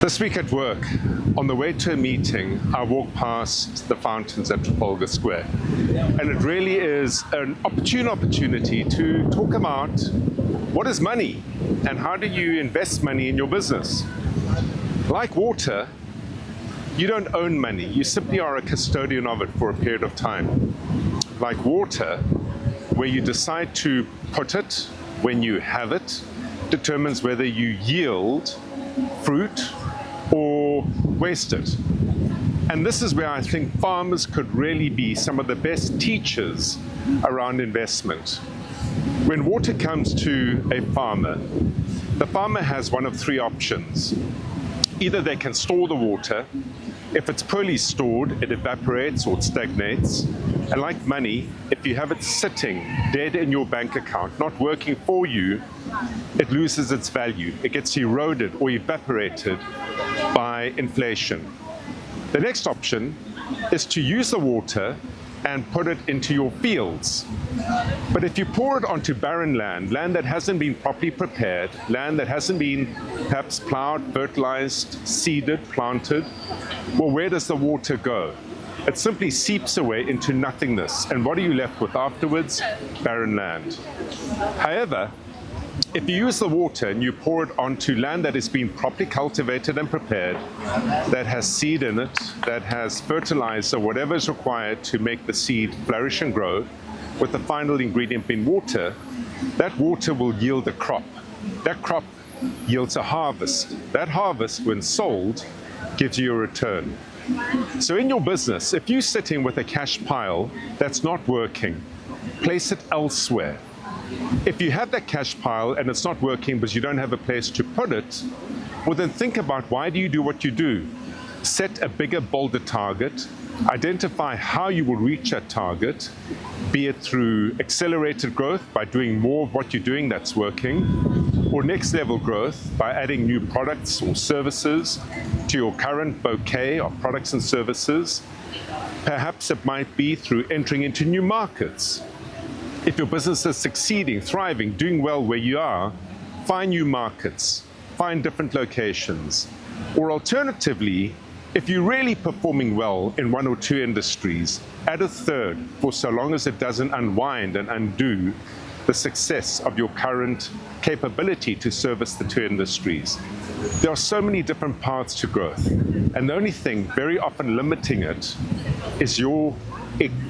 This week at work, on the way to a meeting, I walked past the fountains at Trafalgar Square. And it really is an opportunity to talk about what is money and how do you invest money in your business. Like water, you don't own money. You simply are a custodian of it for a period of time. Like water, where you decide to put it when you have it, determines whether you yield fruit or waste it. And this is where I think farmers could really be some of the best teachers around investment. When water comes to a farmer, the farmer has one of three options. Either they can store the water. If it's poorly stored, it evaporates or it stagnates. And like money, if you have it sitting dead in your bank account, not working for you, it loses its value. It gets eroded or evaporated by inflation. The next option is to use the water and put it into your fields. But if you pour it onto barren land, land that hasn't been properly prepared, land that hasn't been perhaps plowed, fertilized, seeded, planted, well, where does the water go? It simply seeps away into nothingness. And what are you left with afterwards? Barren land. However, if you use the water and you pour it onto land that has been properly cultivated and prepared, that has seed in it, that has fertilizer, whatever is required to make the seed flourish and grow, with the final ingredient being water, that water will yield a crop. That crop yields a harvest. That harvest, when sold, gives you a return. So in your business, if you're sitting with a cash pile that's not working, place it elsewhere. If you have that cash pile and it's not working because you don't have a place to put it, well then think about why do you do what you do. Set a bigger, bolder target. Identify how you will reach that target, be it through accelerated growth by doing more of what you're doing that's working, or next level growth by adding new products or services to your current bouquet of products and services. Perhaps it might be through entering into new markets. If your business is succeeding, thriving, doing well where you are, find new markets, find different locations. Or alternatively, if you're really performing well in one or two industries, add a third for so long as it doesn't unwind and undo the success of your current capability to service the two industries. There are so many different paths to growth, and the only thing very often limiting it is your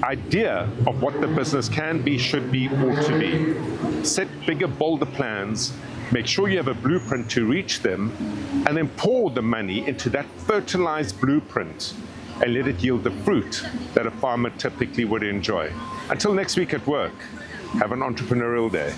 idea of what the business can be, should be, ought to be. Set bigger, bolder plans, make sure you have a blueprint to reach them, and then pour the money into that fertilized blueprint and let it yield the fruit that a farmer typically would enjoy. Until next week at work, have an entrepreneurial day.